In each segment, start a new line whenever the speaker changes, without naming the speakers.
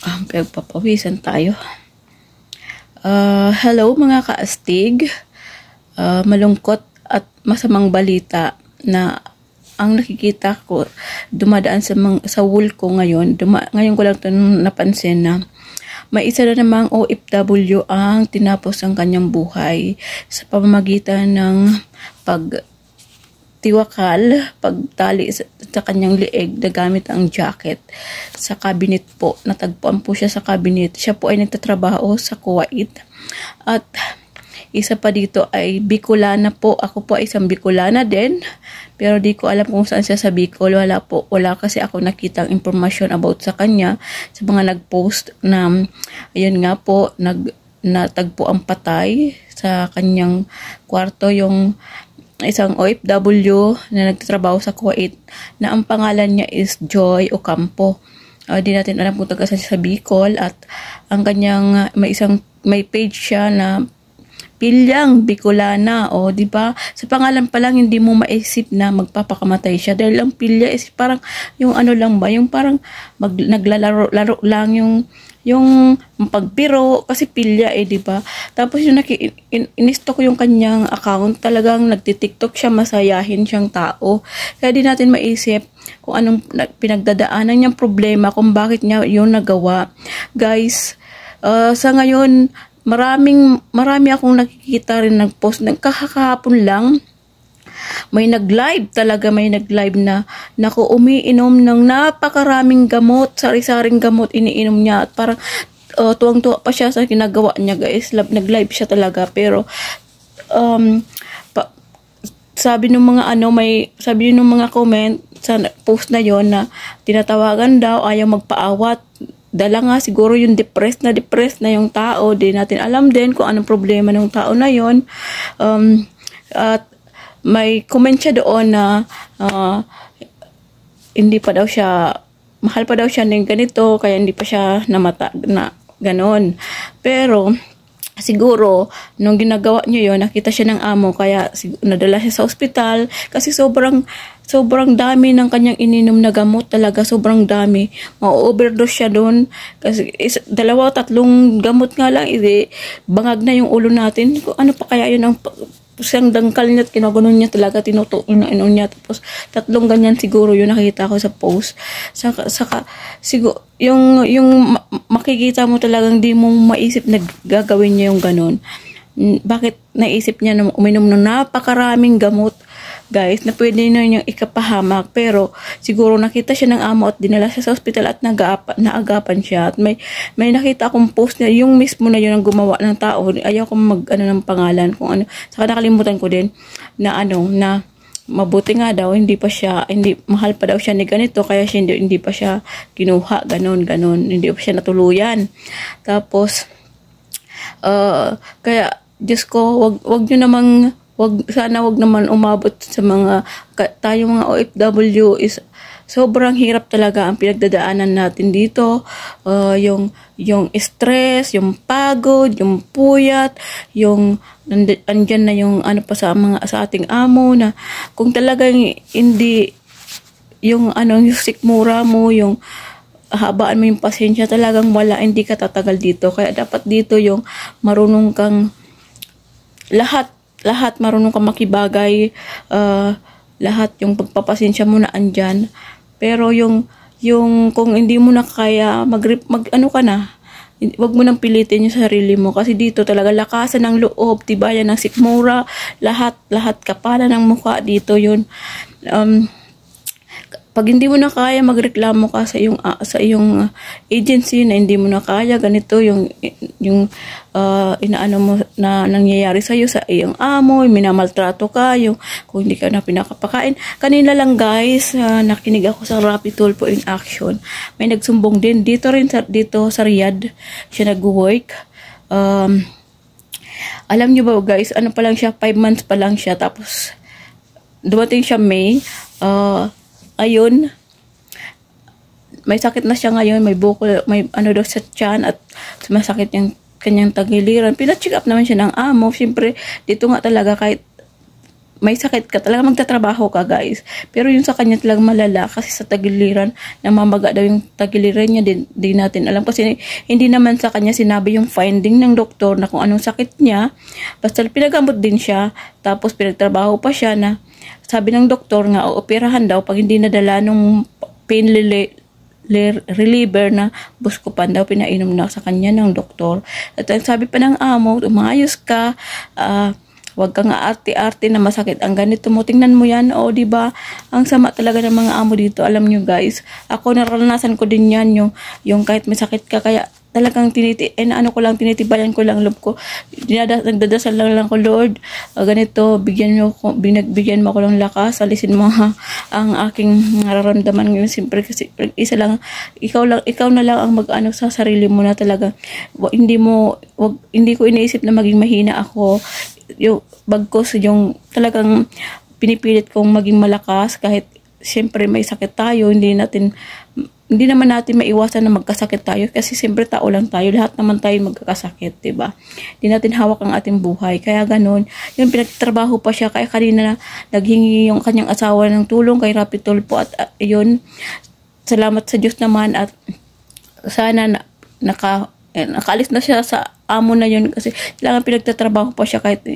Pinagpapawisan tayo. Hello mga kaastig. Malungkot at masamang balita na ang nakikita ko dumadaan sa wall ko ngayon. Ngayon ko lang ito napansin na may isa na namang OFW ang tinapos ang kanyang buhay sa pamamagitan ng pagtali sa kanyang lieg na gamit ang jacket sa cabinet po. Natagpuan po siya sa cabinet. Siya po ay nagtatrabaho sa Kuwait. At isa pa dito ay Bicolana po. Ako po ay isang Bicolana din. Pero di ko alam kung saan siya sa Bicol. Wala kasi ako nakitang information about sa kanya. Sa mga nag-post na ayun nga po, natagpo ang patay sa kanyang kwarto yung isang OFW na nagtatrabaho sa Kuwait na ang pangalan niya is Joy Ocampo. Di natin alam kung taga sa Bicol at ang kanyang may page siya na Pilyang Bicolana, di ba? Sa pangalan pa lang hindi mo maisip na magpapakamatay siya dahil ang Pilya is parang yung ano lang ba, yung parang naglalaro lang yung pagbiro kasi Pilya di ba? Tapos yung in-stalk ko yung kanyang account, talagang nagti-TikTok siya, masayahin siyang tao. Kaya di natin maisip kung anong pinagdadaanan niyang problema, kung bakit niya yun nagawa. Guys, sa ngayon marami akong nakikita rin nag-post kahapon lang. May nag-live na umiinom ng napakaraming gamot, sari-saring gamot iniinom niya at parang tuwang-tuwa pa siya sa ginagawa niya, guys. Nag-live siya talaga pero sabi ng mga comment sa post na yon na tinatawagan daw, ayaw magpaawat. Dala nga siguro yung depressed na yung tao. Di natin alam din kung anong problema ng tao na yon. At may comment siya doon na hindi pa daw siya, mahal pa daw siya ng ganito, kaya hindi pa siya namata na ganon. Pero siguro nung ginagawa niya yon, nakita siya ng amo, kaya nadala siya sa ospital kasi sobrang dami ng kanyang ininom na gamot, talaga sobrang dami. Ma-overdose siya doon kasi 2-3 gamot nga lang, bangag na yung ulo natin. Kung ano pa kaya yun ang siyang dangkal niya at kinaganon niya talaga, tinutuin niya. Tapos 3 ganyan siguro yun nakita ko sa post. Saka siguro yung makikita mo talagang di mo maisip na gagawin niya yung ganon. Bakit naisip niya na uminom ng napakaraming gamot, guys, na pwede na niyang ikapahamak. Pero siguro nakita siya ng amo at dinala siya sa ospital at naagapan siya. At may nakita akong post niya, yung mismo na yun ang gumawa ng tao. Ayaw kong ng pangalan kung ano. Saka nakalimutan ko din na na mabuti nga daw, hindi mahal pa daw siya ni ganito, kaya siya hindi pa siya kinuha, ganon, hindi pa siya natuluyan. Tapos kaya Diyos ko, sana wag naman umabot sa tayong mga OFW. Is sobrang hirap talaga ang pinagdadaanan natin dito. Yung stress, yung pagod, yung puyat, yung andyan na yung pa sa ating amo na kung talagang hindi yung sikmura mo, yung habaan mo yung pasensya, talagang hindi ka tatagal dito. Kaya dapat dito yung marunong kang lahat marunong kang makibagay, lahat yung pagpapasensya mo na andyan. Pero yung kung hindi mo na kaya ka na, wag mo nang pilitin yung sarili mo kasi dito talaga lakasan ng loob, tibayan ng sikmura, lahat kapalan ng mukha dito yun. Pag hindi mo na kaya, magreklamo ka sa iyong agency na hindi mo na kaya ganito yung inaano mo na nangyayari sa iyo, sa iyong amo, minamaltrato ka, kung hindi ka na pinakapakain. Kanina lang, guys, nakinig ako sa Rapid Tulfo in Action. May nagsumbong din dito sa Riyadh siya nag-work. Alam niyo ba, guys, pa lang siya, 5 months pa lang siya, tapos dumating siya May. Ayun, may sakit na siya ngayon, may bukol, may daw sa tiyan at sumasakit yung kanyang tagiliran. Pina-check up naman siya ng amo. Siyempre, dito nga talaga kahit may sakit ka, talaga magtatrabaho ka guys. Pero yung sa kanya talagang malala kasi sa tagiliran, namamaga daw yung tagiliran niya, di natin alam. Kasi hindi naman sa kanya sinabi yung finding ng doktor na kung anong sakit niya. Basta pinagamot din siya, tapos pinagtrabaho pa siya na sabi ng doktor nga, operahan daw pag hindi nadala nung pain reliever na Buscopan daw, pinainom na sa kanya ng doktor. At sabi pa ng amo, umayos ka, wag kang arte-arte na masakit ang ganito mo. Tingnan mo yan, o di ba? Ang sama talaga ng mga amo dito. Alam nyo guys, ako naranasan ko din yan, yung kahit may sakit ka, kaya talagang tinitibayan ko lang loob ko. Nagdadasal lang ko, Lord, ganito, bigyan mo ako ng lakas, alisin mo ang aking nararamdaman ngayon. Siyempre kasi isa lang, ikaw na lang ang mag-ano sa sarili mo na talaga. Hindi ko iniisip na maging mahina ako. Yung bagkos, yung talagang pinipilit kong maging malakas kahit siyempre may sakit tayo, hindi naman natin maiwasan na magkasakit tayo kasi siyempre tao lang tayo, lahat naman tayo magkakasakit, 'di ba? Hindi natin hawak ang ating buhay. Kaya ganoon, yung pinagtrabaho pa siya, kaya kanina naghingi yung kanyang asawa ng tulong kay Rapi Tulfo at yun, salamat sa Diyos naman at sana nakaalis na siya sa amo na yun kasi kailangan pinagtatrabaho pa siya kahit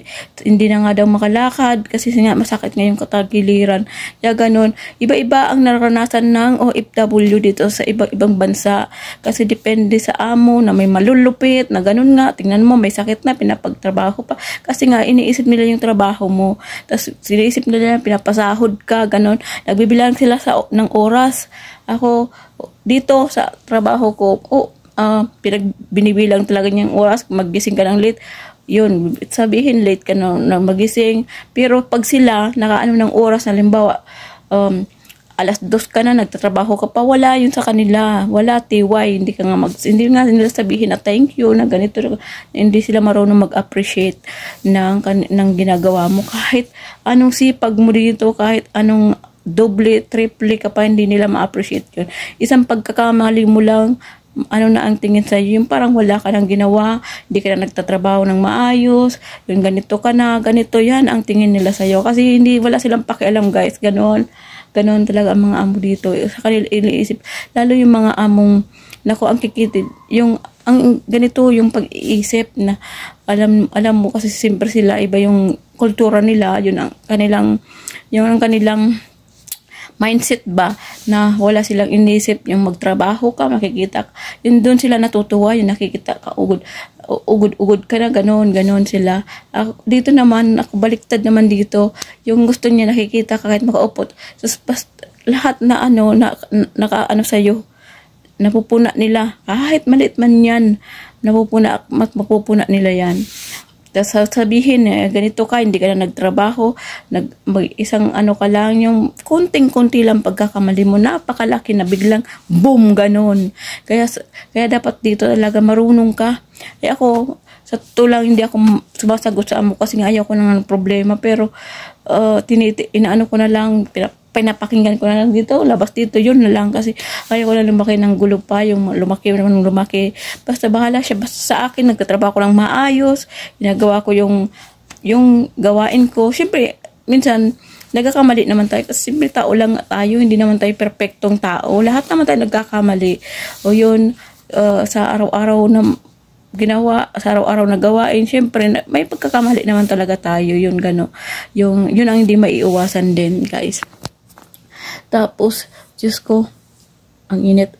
hindi na nga daw makalakad kasi nga masakit nga yung katagiliran. Kaya ganun, iba-iba ang naranasan ng OFW dito sa ibang bansa kasi depende sa amo na may malulupit na ganun nga, tingnan mo may sakit na pinapagtrabaho pa kasi nga iniisip nila yung trabaho mo, tapos iniisip nila pinapasahod ka, ganun, nagbibilang sila ng oras. Ako dito sa trabaho ko, binibilang talaga niyang oras, magising ka ng late, yun, sabihin late ka na magising, pero pag sila nakaano ng oras, halimbawa alas 2 ka na, nagtatrabaho ka pa, wala yun sa kanila, wala TY, hindi nga nila sabihin na thank you, na ganito, hindi sila marunong mag-appreciate ng ginagawa mo, kahit anong sipag mo dito, kahit anong doble, triple ka pa, hindi nila ma-appreciate yun. Isang pagkakamali mo lang, na ang tingin sa iyo, yung parang wala ka nang ginawa, hindi ka na nagtatrabaho ng maayos, yung ganito ka na, ganito, yan ang tingin nila sa iyo kasi wala silang pakialam guys, ganon talaga ang mga amo dito. Sa kanila iniisip, lalo yung mga among ang kikitid, ang ganito yung pag-iisip na alam mo kasi siyempre sila iba yung kultura nila, yun ang kanilang mindset ba na wala silang inisip yung magtrabaho ka, makikita yun, doon sila natutuwa, yung nakikita ka ugod ka na, ganon sila. Dito naman, baliktad naman dito, yung gusto niya nakikita ka kahit makaupot, lahat na nakaano sa'yo, napupuna nila, kahit maliit man yan, mapupuna nila yan. Tapos sabihin, ganito ka, hindi ka na nagtrabaho, isang ka lang, yung kunting-kunti lang pagkakamali mo, napakalaki na biglang boom, ganon. Kaya dapat dito talaga marunong ka. Ako, sa tulang hindi ako sumasagot sa amo kasi nga ayaw ko ng problema, pero inaano ko na lang, pinapakinggan ko na lang dito, labas dito, yun na lang kasi ayaw ko na lumaki ng gulo pa, yung lumaki. Basta bahala siya, basta sa akin, nagtatrabaho ko lang maayos, ginagawa ko yung gawain ko. Siyempre, minsan, nagkakamali naman tayo kasi siyempre tao lang tayo, hindi naman tayo perfectong tao. Lahat naman tayo nagkakamali. O yun, sa araw-araw na ginawa, sa araw-araw na gawain, siyempre, may pagkakamali naman talaga tayo, yun gano. Yun ang hindi maiiwasan din, guys. Tapos, Diyos ko, ang init.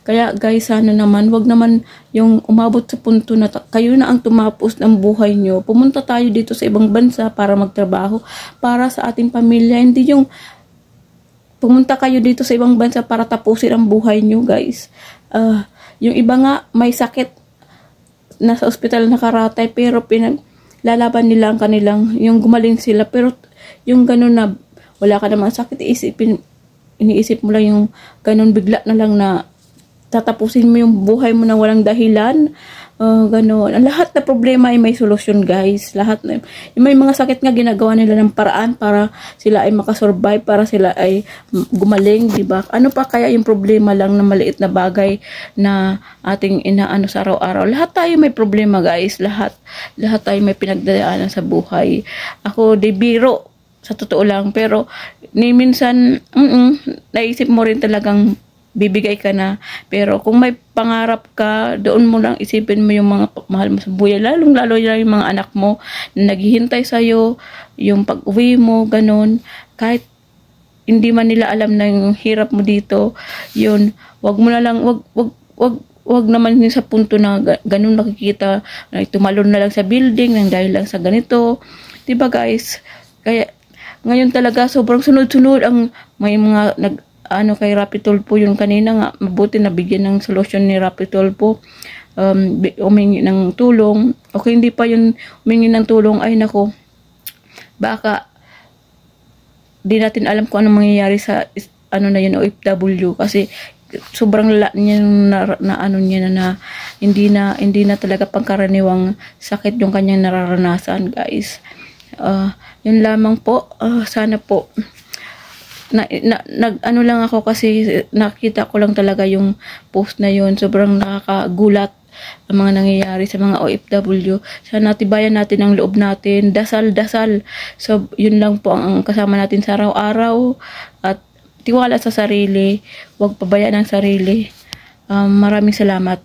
Kaya guys, sana naman, wag naman yung umabot sa punto na kayo na ang tumapos ng buhay nyo. Pumunta tayo dito sa ibang bansa para magtrabaho, para sa ating pamilya. Hindi yung pumunta kayo dito sa ibang bansa para tapusin ang buhay nyo, guys. Yung iba nga, may sakit, nasa ospital nakaratay, pero pinaglalaban nila ang kanilang, yung gumaling sila, pero yung ganun na wala ka namang sakit, iniisip mo lang yung ganun, bigla na lang na tatapusin mo yung buhay mo na walang dahilan. Ganun. Ang lahat na problema ay may solusyon, guys. Lahat na. Yung may mga sakit nga, ginagawa nila ng paraan para sila ay makasurvive, para sila ay gumaling, diba? Ano pa kaya yung problema lang na maliit na bagay na ating inaano sa araw-araw? Lahat tayo may problema, guys. Lahat tayo may pinagdadaanan sa buhay. Ako, di biro. sa totoo lang. Pero ni minsan naisip mo rin talagang bibigay ka na. Pero kung may pangarap ka, doon mo lang isipin mo yung mga mahal mo sa buhay, lalong lalo yung mga anak mo na naghihintay sa'yo, yung pag-uwi mo, ganun. Kahit hindi man nila alam na yung hirap mo dito, yun, wag mo na lang, wag naman yung sa punto na ganun nakikita, na tumalon na lang sa building nang dahil lang sa ganito. Diba guys? Kaya ngayon talaga sobrang sunod-sunod ang may mga kay Rapi Tulfo yun kanina nga, mabuti nabigyan ng solusyon ni Rapi Tulfo, umingi ng tulong. Okay, hindi pa yun umingi ng tulong, ay nako, baka di natin alam kung ano mangyayari sa na yun, OFW, kasi sobrang lala niya na hindi na talaga pangkaraniwang sakit yung kanyang nararanasan, guys. Yun lamang po. Sana po lang ako kasi nakita ko lang talaga yung post na yun. Sobrang nakakagulat ang mga nangyayari sa mga OFW. Sana tibayan natin ang loob natin. Dasal. So, yun lang po ang kasama natin sa araw-araw. At tiwala sa sarili. Huwag pabayaan ang sarili. Maraming salamat.